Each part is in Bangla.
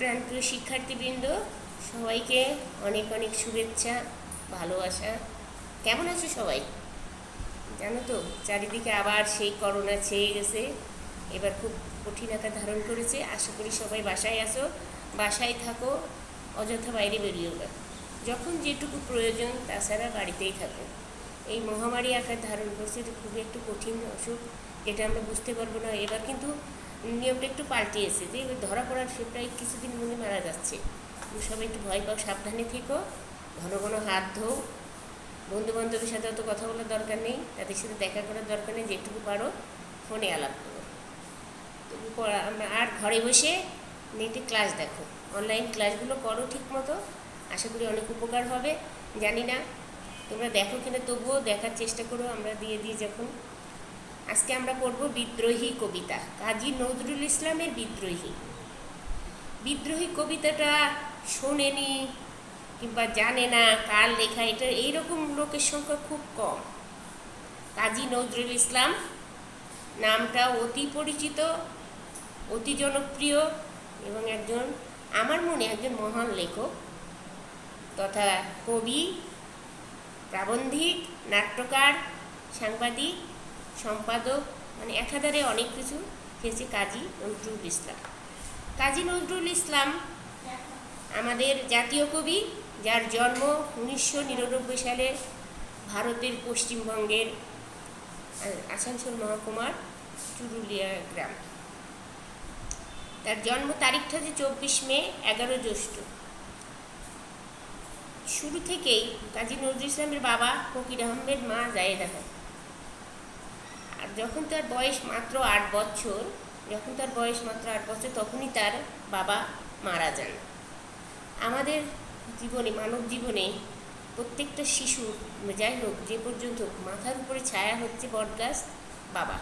প্রাণপ্রিয় শিক্ষার্থীবৃন্দ, সবাইকে অনেক অনেক শুভেচ্ছা, ভালোবাসা। কেমন আছো সবাই? জানো তো, চারিদিকে আবার সেই করোনা ছেয়ে গেছে, এবার খুব কঠিন আকার ধারণ করেছে। আশা করি সবাই বাসায় আসো, বাসায় থাকো, অযথা বাইরে বেরিয়েও না। যখন যেটুকু প্রয়োজন, তাছাড়া বাড়িতেই থাকো। এই মহামারী আকার ধারণ করছে, এটা খুবই একটু কঠিন অসুখ, এটা আমরা বুঝতে পারবো না। এবার কিন্তু নিয়মটা একটু পাল্টিয়েছে, যে এবার ধরা পড়ার সে প্রায় কিছুদিন মধ্যে মারা যাচ্ছে। সবাই একটু ভয় পাও, সাবধানে থেকো, ঘন ঘন হাত ধোও। বন্ধু বান্ধবের সাথে অত কথা বলার দরকার নেই, তাদের সাথে দেখা করার দরকার নেই, যেটুকু পারো ফোনে আলাপ করো। আমরা আর ঘরে বসে নেটে ক্লাস দেখো, অনলাইন ক্লাসগুলো করো ঠিক মতো, আশা করি অনেক উপকার হবে। জানি না তোমরা দেখো কিনা, তবুও দেখার চেষ্টা করো। আমরা দিয়ে দিই যখন। আজকে আমরা পড়ব বিদ্রোহী কবিতা, কাজী নজরুল ইসলামের বিদ্রোহী। বিদ্রোহী কবিতাটা শোনেনি কিংবা জানে না কার লেখা, এটা এইরকম লোকের সংখ্যা খুব কম। কাজী নজরুল ইসলাম নামটা অতি পরিচিত, অতি জনপ্রিয় এবং একজন, আমার মনে একজন মহান লেখক তথা কবি, প্রাবন্ধিক, নাট্যকার, সাংবাদিক, সম্পাদক, মানে একাধারে অনেক কিছু হয়েছে কাজী নজরুল ইসলাম। কাজী নজরুল ইসলাম আমাদের জাতীয় কবি, যার জন্ম 1999 সালে ভারতের পশ্চিমবঙ্গের আসানসোল মহকুমার চুরুলিয়া গ্রাম। তার জন্ম তারিখটা যে 24 মে, 11 জ্যৈষ্ঠ। শুরু থেকেই কাজী নজরুল ইসলামের বাবা ফকির আহমেদ, মা জায়েদা খান। আর যখন তার বয়স মাত্র 8 বছর, তখনই তার বাবা মারা যান। আমাদের জীবনে, মানব জীবনে প্রত্যেকটা শিশু, যাই হোক, যে পর্যন্ত মাথার উপরে ছায়া হচ্ছে বটগাছ, বাবা,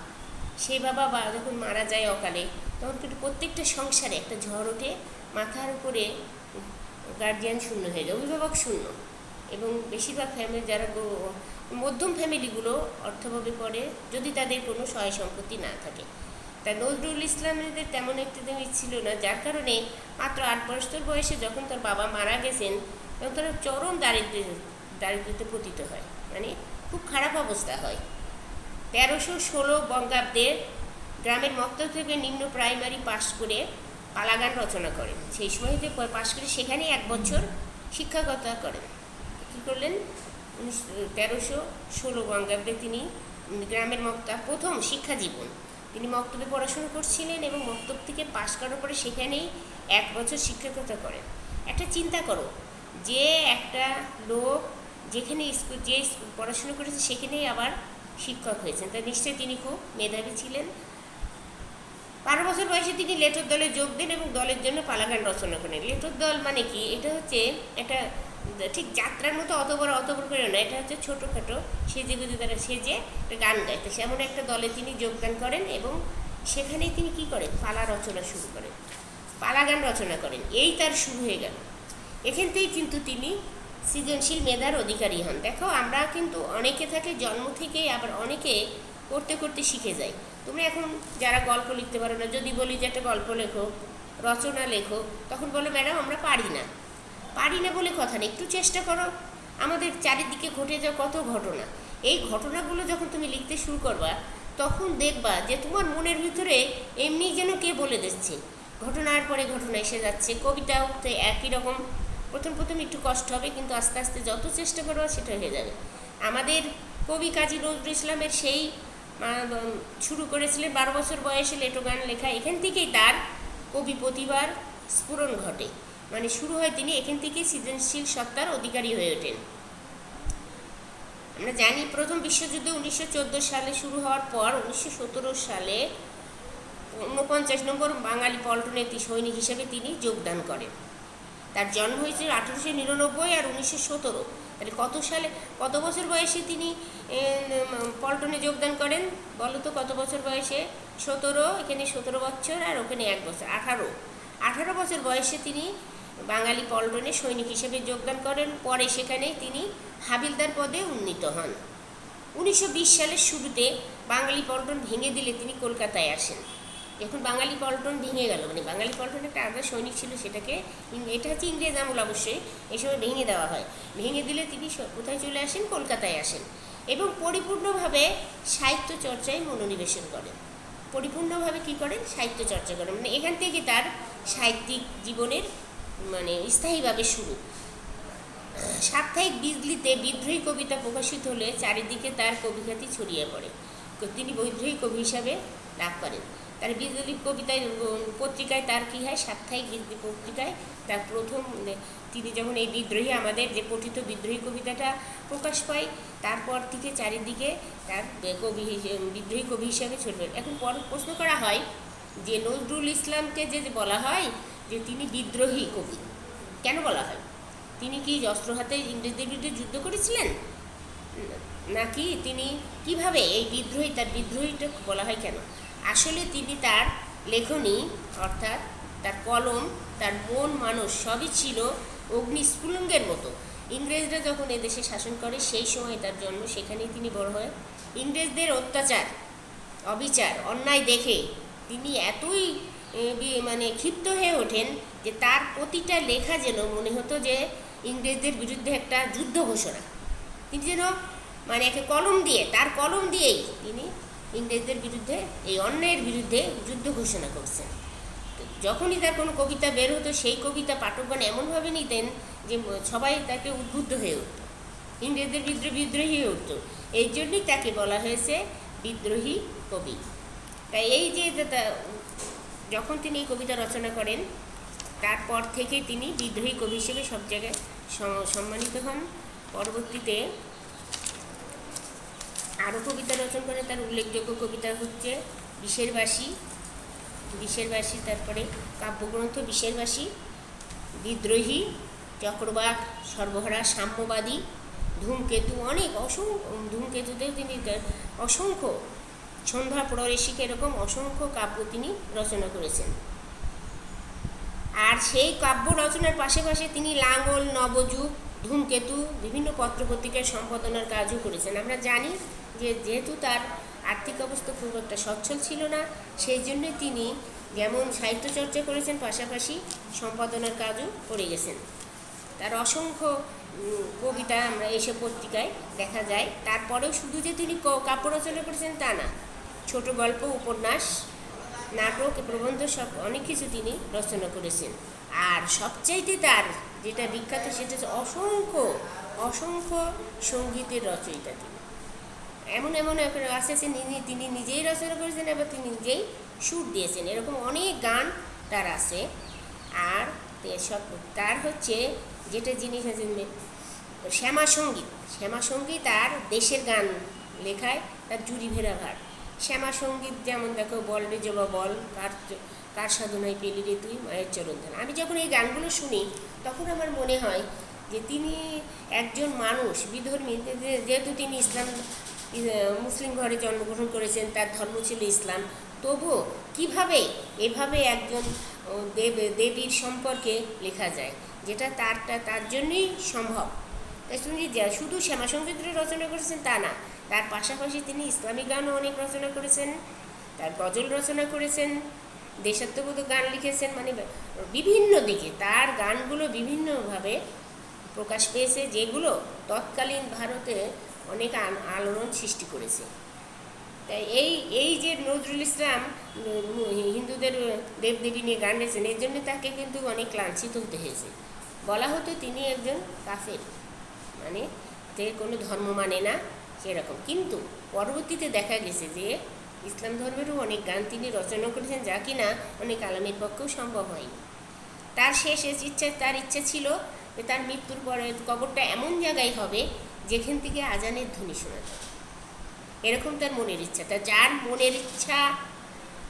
সেই বাবা যখন মারা যায় অকালে, তখন কিন্তু প্রত্যেকটা সংসারে একটা ঝড় ওঠে, মাথার উপরে গার্জিয়ান শূন্য হয়ে যায়, অভিভাবক শূন্য। এবং বেশিরভাগ ফ্যামিলি, যারা মধ্যম ফ্যামিলিগুলো অর্থভাবে পড়ে, যদি তাদের কোনো সহায় সম্পত্তি না থাকে। তা নজরুল ইসলামের তেমন একটা জিনিস ছিল না, যার কারণে মাত্র 8 বছর বয়সে যখন তার বাবা মারা গেছেন, তখন তারা চরম দারিদ্র্যতে পতিত হয়, মানে খুব খারাপ অবস্থা হয়। 1316 বঙ্গাব্দে গ্রামের মক্তব থেকে নিম্ন প্রাইমারি পাশ করে পালাগান রচনা করেন। সেই সময় যে পাশ করে সেখানেই 1 বছর শিক্ষকতা করেন। কী করলেন? 1316 বঙ্গাব্দে তিনি গ্রামের মক্তব, প্রথম শিক্ষা জীবন, তিনি মক্তবে পড়াশুনো করছিলেন এবং মক্তব থেকে পাশ করার পরে সেখানেই 1 বছর শিক্ষকতা করেন। একটা চিন্তা করো, যে একটা লোক যেখানে যে পড়াশুনো করেছে সেখানেই আবার শিক্ষক হয়েছেন, তা নিশ্চয়ই তিনি খুব মেধাবী ছিলেন। 12 বছর বয়সে তিনি লেটর দলে যোগ দেন এবং দলের জন্য পালাগান রচনা করেন। লেটর দল মানে কি? এটা হচ্ছে একটা ঠিক যাত্রার মতো অত বড় করে না, এটা হচ্ছে ছোটোখাটো সেজেগুজে তারা সেজে একটা গান গায়। তো সেমন একটা দলে তিনি যোগদান করেন এবং সেখানেই তিনি কী করেন? পালা রচনা শুরু করেন, পালাগান রচনা করেন। এই তার শুরু হয়ে গেল। এখান থেকেই কিন্তু তিনি সৃজনশীল মেধার অধিকারী হন। দেখো, আমরা কিন্তু অনেকে থাকে জন্ম থেকেই, আবার অনেকে করতে করতে শিখে যায়। তুমি এখন যারা গল্প লিখতে পারো না, যদি বলি যে একটা গল্প লেখো, রচনা লেখো, তখন বলো ম্যাডাম আমরা পারি না বলে কথা নেই, একটু চেষ্টা করো। আমাদের চারিদিকে ঘটে যাওয়া কত ঘটনা, এই ঘটনাগুলো যখন তুমি লিখতে শুরু করবা, তখন দেখবা যে তোমার মনের ভিতরে এমনি যেন কে বলে দিচ্ছে, ঘটনার পরে ঘটনা এসে যাচ্ছে। কবিতাও তো একই রকম, প্রথম একটু কষ্ট হবে, কিন্তু আস্তে আস্তে যত চেষ্টা করবা সেটা হয়ে যাবে। আমাদের কবি কাজী নজরুল ইসলামের সেই শুরু করেছিলেন 12 বছর বয়সে লেটো গান লেখা। এখান থেকেই তার কবি প্রতিভার স্ফুরণ ঘটে, মানে শুরু হয়, তিনি এখান থেকে সৃজনশীল সত্তার অধিকারী হয়ে ওঠেন। আমরা জানি প্রথম বিশ্বযুদ্ধ 1914 সালে শুরু হওয়ার পর 1917 সালে 49 নম্বর বাঙালি পল্টনে সৈনিক হিসেবে তিনি যোগদান করেন। তার জন্ম হয়েছিল 1899 আর 1917। তাহলে কত বছর বয়সে তিনি পল্টনে যোগদান করেন বলো তো? কত বছর বয়সে? 17, এখানে 17 বছর আর ওখানে 1 বছর, 18 বছর বয়সে তিনি বাঙালি পল্টনে সৈনিক হিসেবে যোগদান করেন। পরে সেখানে তিনি হাবিলদার পদে উন্নীত হন। 1920 সালের শুরুতে বাঙালি পল্টন ভেঙে দিলে তিনি কলকাতায় আসেন। যখন বাঙালি পল্টন ভেঙে গেল, মানে বাঙালি পল্টন একটা আলাদা সৈনিক ছিল, সেটাকে এটা হচ্ছে ইংরেজ আমল অবশ্যই, এই সময় ভেঙে দেওয়া হয়। ভেঙে দিলে তিনি কোথায় চলে আসেন? কলকাতায় আসেন এবং পরিপূর্ণভাবে সাহিত্য চর্চায় মনোনিবেশন করেন। পরিপূর্ণভাবে কী করেন? সাহিত্য চর্চা করেন। মানে এখান থেকে তার সাহিত্যিক জীবনের মানে স্থায়ীভাবে শুরু। সাপ্তাহিক বিজলিতে বিদ্রোহী কবিতা প্রকাশিত হলে চারিদিকে তার কবিখ্যাতি ছড়িয়ে পড়ে। তিনি বিদ্রোহী কবি হিসাবে লাভ করেন। তার বিদ্রোহী কবিতায় পত্রিকায় তার কী হয়? সাপ্তাহিক বিজলি পত্রিকায় তার প্রথম, তিনি যখন এই বিদ্রোহী, আমাদের যে পঠিত বিদ্রোহী কবিতাটা প্রকাশ পায়, তারপর থেকে চারিদিকে তার কবি বিদ্রোহী কবি হিসাবে ছড়িয়ে। এখন প্রশ্ন করা হয় যে নজরুল ইসলামকে যে বলা হয় যে তিনি বিদ্রোহী কবি, কেন বলা হয়? তিনি কি অস্ত্র হাতে ইংরেজদের বিরুদ্ধে যুদ্ধ করেছিলেন, নাকি তিনি কিভাবে এই বিদ্রোহী, তার বিদ্রোহীটা বলা হয় কেন? আসলে তিনি তার লেখনী, অর্থাৎ তার কলম, তার মন মানুষ সবই ছিল অগ্নিস্ফুলিঙ্গের মতো। ইংরেজরা যখন এদেশে শাসন করে সেই সময় তার জন্ম, সেখানেই তিনি বড় হয়। ইংরেজদের অত্যাচার, অবিচার, অন্যায় দেখে তিনি এতই মানে ক্ষিপ্ত হয়ে ওঠেন যে তার প্রতিটা লেখা যেন মনে হতো যে ইংরেজদের বিরুদ্ধে একটা যুদ্ধ ঘোষণা। তিনি যেন মানে একে কলম দিয়ে, তার কলম দিয়েই তিনি ইংরেজদের বিরুদ্ধে, এই অন্যায়ের বিরুদ্ধে যুদ্ধ ঘোষণা করছেন। যখনই তার কোনো কবিতা বের হতো, সেই কবিতা পাঠকগণ এমনভাবে নিতেন যে সবাই তাকে উদ্বুদ্ধ হয়ে উঠত, ইংরেজদের বিদ্রোহী হয়ে উঠত। এই জন্যই তাকে বলা হয়েছে বিদ্রোহী কবি। তাই এই যে যখন তিনি এই কবিতা রচনা করেন, তারপর থেকে তিনি বিদ্রোহী কবি হিসেবে সব জায়গায় সম্মানিত হন। পরবর্তীতে আরও কবিতা রচনা করেন। তার উল্লেখযোগ্য কবিতা হচ্ছে বিষেরবাসী, তারপরে কাব্যগ্রন্থ বিষেরবাসী, বিদ্রোহী, চক্রবাক, সর্বহারা, সাম্যবাদী, ধূমকেতু, অনেক ধূমকেতুতেও তিনি অসংখ্য, সন্ধ্যা প্ররেশিকা, এরকম অসংখ্য কাব্য তিনি রচনা করেছেন। আর সেই কাব্য রচনার পাশাপাশি তিনি লাঙ্গল, নবযুগ, ধূমকেতু, বিভিন্ন পত্রপত্রিকার সম্পাদনার কাজও করেছেন। আমরা জানি যে যেহেতু তার আর্থিক অবস্থা খুব একটা সচ্ছল ছিল না, সেই জন্য তিনি যেমন সাহিত্য চর্চা করেছেন, পাশাপাশি সম্পাদনার কাজও করে গেছেন। তার অসংখ্য কবিতা আমরা এইসব পত্রিকায় দেখা যায়। তারপরেও শুধু যে তিনি কাব্য রচনা করেছেন তা না, ছোট গল্প, উপন্যাস, নাটক, প্রবন্ধ, সব অনেক কিছু তিনি রচনা করেছেন। আর সবচাইতে তার যেটা বিখ্যাত সেটা হচ্ছে অসংখ্য সঙ্গীতের রচয়িতা। তিনি এমন আছে তিনি নিজেই রচনা করেছেন, এবার তিনি নিজেই সুর দিয়েছেন, এরকম অনেক গান তার আছে। আর সব তার হচ্ছে যেটা জিনিস আছে শ্যামাসঙ্গীত, আর দেশের গান লেখায় তার জুড়ি ভেড়া ভার। শ্যামাসঙ্গীত যেমন দেখো, বল রে জবা বল, কার সাধনায় পেলি রে তুই মায়ের চরণ ধান। আমি যখন এই গানগুলো শুনি তখন আমার মনে হয় যে তিনি একজন মানুষ, বিধর্মী, যেহেতু তিনি মুসলিম ঘরে জন্মগ্রহণ করেছেন, তার ধর্ম ছিল ইসলাম, তবুও কীভাবে এভাবে একজন দেবীর সম্পর্কে লেখা যায়, যেটা তার জন্যই সম্ভব। তাই শুনি যে শুধু শ্যামাসঙ্গীত রচনা করেছেন তা না, তার পাশাপাশি তিনি ইসলামিক গানও অনেক রচনা করেছেন, তার গজল রচনা করেছেন, দেশাত্মবোধক গান লিখেছেন। মানে বিভিন্ন দিকে তার গানগুলো বিভিন্নভাবে প্রকাশ পেয়েছে, যেগুলো তৎকালীন ভারতে অনেক আলোড়ন সৃষ্টি করেছে। তাই এই যে নজরুল ইসলাম হিন্দুদের দেবদেবী নিয়ে গান গেছেন, এর জন্য তাকে কিন্তু অনেক লাঞ্ছিত হতে হয়েছে। বলা হতো তিনি একজন কাফের, মানে কোনো ধর্ম মানে না সেরকম। কিন্তু পরবর্তীতে দেখা গেছে যে ইসলাম ধর্মেরও অনেক গান তিনি রচনা করেছেন, যা কিনা অনেক আলেমের পক্ষেও সম্ভব হয়নি। তার তার ইচ্ছা ছিল যে তার মৃত্যুর পরে কবরটা এমন জায়গায় হবে যেখান থেকে আজানের ধ্বনি শোনা যায়, এরকম তার মনের ইচ্ছা। যার মনের ইচ্ছা,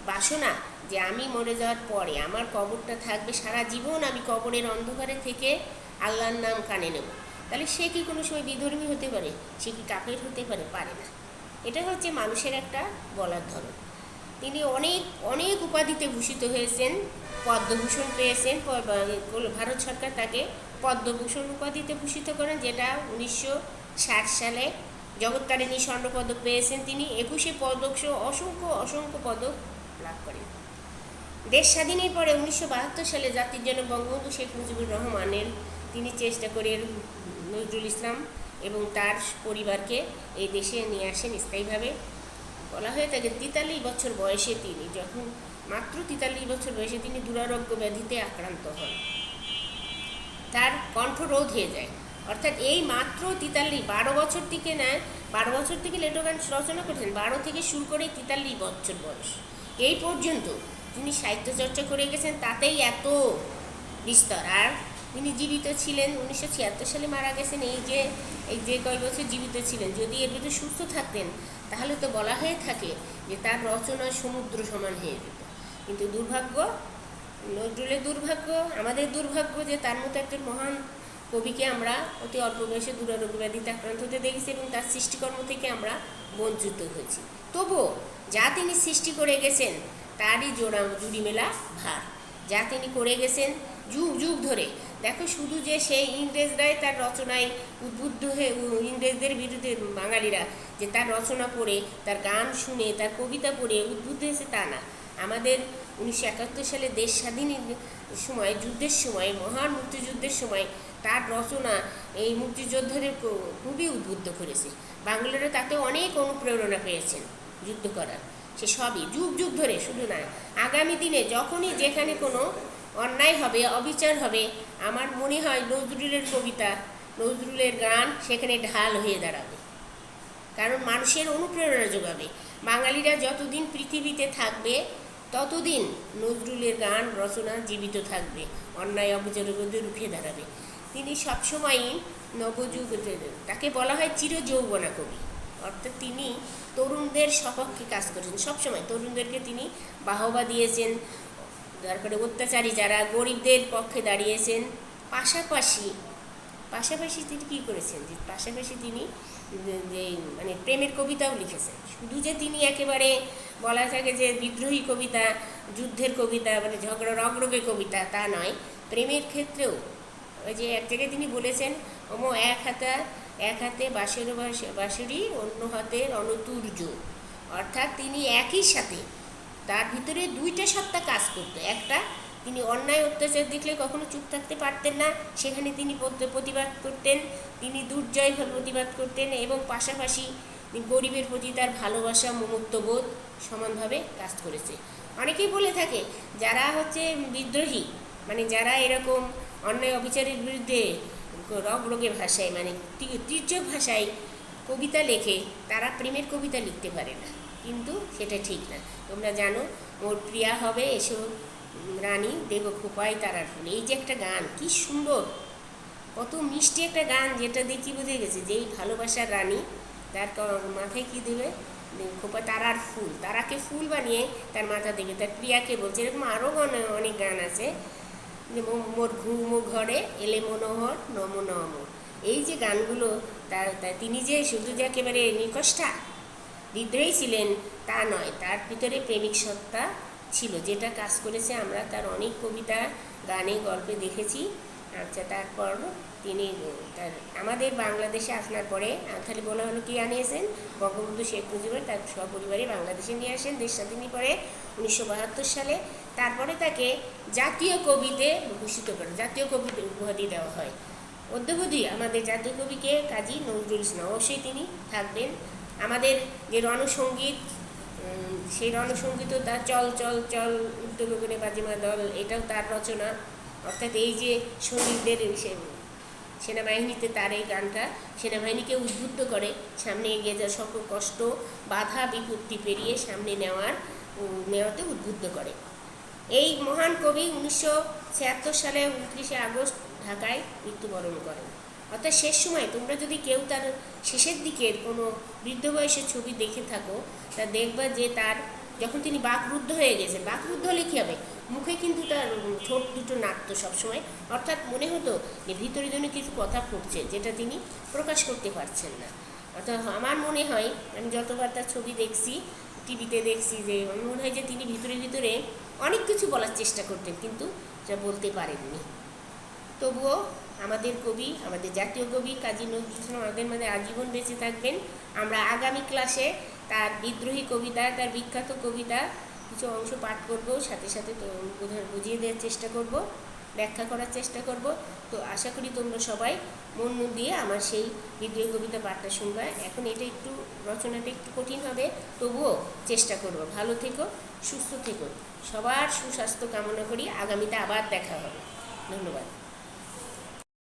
বাসনা যে আমি মরে যাওয়ার পরে আমার কবরটা থাকবে সারা জীবন, আমি কবরের অন্ধকারে থেকে আল্লাহর নাম কানে নেব, তাহলে সে কি কোনো সময় বিধর্মী হতে পারে? সে কি কাফের হতে পারে না। এটা হচ্ছে মানুষের একটা বলার ধরন। তিনি অনেক উপাধিতে ভূষিত হয়েছেন, পদ্মভূষণ পেয়েছেন। ভারত সরকার তাকে পদ্মভূষণ উপাধিতে ভূষিত করেন, যেটা 1960 সালে জগৎতারিণী স্বর্ণপদক পেয়েছেন তিনি। 21 পদক সহ অসংখ্য পদক লাভ করেন। দেশ স্বাধীনের পরে 1972 সালে জাতির জনক বঙ্গবন্ধু শেখ মুজিবুর রহমানের তিনি চেষ্টা করে নজরুল ইসলাম এবং তার পরিবারকে এই দেশে নিয়ে আসেন স্থায়ীভাবে। বলা হয়ে থাকে 43 বছর বয়সে তিনি, যখন মাত্র 43 বছর বয়সে তিনি দুরারোগ্য ব্যাধিতে আক্রান্ত হন, তার কণ্ঠরোধ হয়ে যায়। অর্থাৎ এই মাত্র 43, 12 বছর থেকে না, 12 বছর থেকে লেটো গান রচনা করেছেন, 12 থেকে শুরু করে 43 বছর বয়স এই পর্যন্ত তিনি সাহিত্য চর্চা করে গেছেন, তাতেই এত বিস্তর। আর তিনি জীবিত ছিলেন, 1976 সালে মারা গেছেন। এই যে কয়েক বছর জীবিত ছিলেন, যদি এর ভিতরে সুস্থ থাকতেন তাহলে তো বলা হয়ে থাকে যে তার রচনা সমুদ্র সমান হয়ে যেত। কিন্তু দুর্ভাগ্য, নজরুলের দুর্ভাগ্য, আমাদের দুর্ভাগ্য যে তার মতো একজন মহান কবিকে আমরা অতি অল্প বয়সে দুরারোগ্য ব্যাধিতে আক্রান্ত হতে দেখেছি এবং তার সৃষ্টিকর্ম থেকে আমরা বঞ্চিত হয়েছি। তবুও যা তিনি সৃষ্টি করে গেছেন তারই জুড়ি মেলা ভার, যা তিনি করে গেছেন যুগ যুগ ধরে। দেখো, শুধু যে সেই ইংরেজরাই তার রচনায় উদ্বুদ্ধ হয়ে, ইংরেজদের বিরুদ্ধে বাঙালিরা যে তার রচনা পড়ে, তার গান শুনে, তার কবিতা পড়ে উদ্বুদ্ধ হয়েছে তা না। আমাদের 1971 সালে দেশ স্বাধীনের সময়, যুদ্ধের সময়, মহান মুক্তিযুদ্ধের সময় তার রচনা এই মুক্তিযোদ্ধাদের খুবই উদ্বুদ্ধ করেছে। বাংলারা তাতে অনেক অনুপ্রেরণা পেয়েছেন যুদ্ধ করার। সে সবই যুগ যুগ ধরে, শুধু না, আগামী দিনে যখনই যেখানে কোনো অন্যায় হবে, অবিচার হবে, আমার মনে হয় নজরুলের কবিতা, নজরুলের গান সেখানে ঢাল হয়ে দাঁড়াবে, কারণ মানুষের অনুপ্রেরণা যোগাবে। বাঙালিরা যতদিন পৃথিবীতে থাকবে ততদিন নজরুলের গান রচনা জীবিত থাকবে, অন্যায় অবিচারের মধ্যে রুখে দাঁড়াবে। তিনি সবসময়ই নবযুগ, তাকে বলা হয় চিরযৌবনা কবি। অর্থাৎ তিনি তরুণদের সপক্ষে কাজ করেছেন, সবসময় তরুণদেরকে তিনি বাহবা দিয়েছেন। তারপরে অত্যাচারী যারা, গরিবদের পক্ষে দাঁড়িয়েছেন। পাশাপাশি তিনি কী করেছেন, যে পাশাপাশি তিনি যে মানে প্রেমের কবিতাও লিখেছেন। শুধু যে তিনি একেবারে বলা থাকে যে বিদ্রোহী কবিতা, যুদ্ধের কবিতা, মানে ঝগড়া রগরগে কবিতা, তা নয়। প্রেমের ক্ষেত্রেও ওই যে এক জায়গায় তিনি বলেছেন, এক হাতে বাঁশরি, অন্য হাতে রণতুর্য। অর্থাৎ তিনি একই সাথে, তার ভিতরে দুইটা সত্তা কাজ করতো। একটা, তিনি অন্যায় অত্যাচার দেখলে কখনো চুপ থাকতে পারতেন না, সেখানে তিনি প্রতিবাদ করতেন, তিনি দুর্জয়ভাবে প্রতিবাদ করতেন, এবং পাশাপাশি গরিবের প্রতি তার ভালোবাসা, মমত্ববোধ সমানভাবে কাজ করেছে। অনেকেই বলে থাকে যারা হচ্ছে বিদ্রোহী, মানে যারা এরকম অন্যায় অবিচারের বিরুদ্ধে রগরগে ভাষায়, মানে তীর্যক ভাষায় কবিতা লেখে, তারা প্রেমের কবিতা লিখতে পারে না। কিন্তু সেটা ঠিক না। তোমরা জানো, মোর প্রিয়া হবে এসো রানী, দেব খোপায় তারার ফুল, এই যে একটা গান, কি সুন্দর, কত মিষ্টি একটা গান, যেটা দেখি বুঝে গেছে যে এই ভালোবাসার রানী তার মাথায় কি দেবে, খোপা তারার ফুল, তারাকে ফুল বানিয়ে তার মাথা দেবে, তার প্রিয়াকে বলছে। এরকম আরও অনেক গান আছে, মোর ঘুমো ঘরে এলে মনোহর নম নম। এই যে গানগুলো, তিনি যে শুধু যে একেবারে নিকষ্টা বিদ্রোহী ছিলেন তা নয়, তার ভিতরে প্রেমিক সত্তা ছিল, যেটা কাজ করেছে। আমরা তার অনেক কবিতা, গানে, গল্পে দেখেছি। আচ্ছা, তারপর তিনি আমাদের বাংলাদেশে আসার পরে খালি বলা হলো কি আনিয়েছেন, বঙ্গবন্ধু শেখ মুজিবুর তার সপরিবারে বাংলাদেশে নিয়ে আসেন দেশ স্বাধীনের পরে 1972 সালে। তারপরে তাকে জাতীয় কবিতে ভূষিত করে, জাতীয় কবিতে উপাধি দেওয়া হয়। অদ্যাবধি আমাদের জাতীয় কবিকে কাজী নজরুল ইসলাম, অবশ্যই তিনি থাকবেন। আমাদের যে রণসঙ্গীত, সেই রণসঙ্গীতও তার চল চল চল উদ্যোগ করে বাজিমা দল, এটাও তার রচনা। অর্থাৎ এই যে শহীদদের, সেনাবাহিনীতে তার এই গানটা সেনাবাহিনীকে উদ্বুদ্ধ করে সামনে এগিয়ে যাওয়ার, সকল কষ্ট, বাধা বিপত্তি পেরিয়ে সামনে নেওয়াতে উদ্বুদ্ধ করে। এই মহান কবি 1976 সালে 29শে আগস্ট ঢাকায় মৃত্যুবরণ করেন। অর্থাৎ শেষ সময়, তোমরা যদি কেউ তার শেষের দিকের কোনো বৃদ্ধ বয়সের ছবি দেখে থাকো, তা দেখবা যে তার যখন তিনি বাকরুদ্ধ হয়ে গেছেন, বাকরুদ্ধ হলে কী হবে, মুখে কিন্তু তার ঠোঁট দুটো নাড়তো সবসময়। অর্থাৎ মনে হতো যে ভিতরে জন্য কিছু কথা ফুটছে, যেটা তিনি প্রকাশ করতে পারছেন না। অর্থাৎ আমার মনে হয়, আমি যতবার তার ছবি দেখছি, টিভিতে দেখছি, যে মনে হয় যে তিনি ভিতরে অনেক কিছু বলার চেষ্টা করতেন, কিন্তু যা বলতে পারেননি। তবুও আমাদের কবি, আমাদের জাতীয় কবি কাজী নজরুল ইসলাম আমাদের মধ্যে আজীবন বেঁচে থাকবেন। আমরা আগামী ক্লাসে তার বিদ্রোহী কবিতা, তার বিখ্যাত কবিতা কিছু অংশ পাঠ করব, সাথে সাথে তো বুঝিয়ে দেওয়ার চেষ্টা করব, ব্যাখ্যা করার চেষ্টা করব। তো আশা করি তোমরা সবাই মন দিয়ে আমার সেই বিদ্রোহী কবিতা পাঠটা শুনবা। এখন এটা একটু রচনাটা একটু কঠিন হবে, তবুও চেষ্টা করব। ভালো থেকো, সুস্থ থেকো, সবার সুস্বাস্থ্য কামনা করি। আগামীতে আবার দেখা হবে। ধন্যবাদ।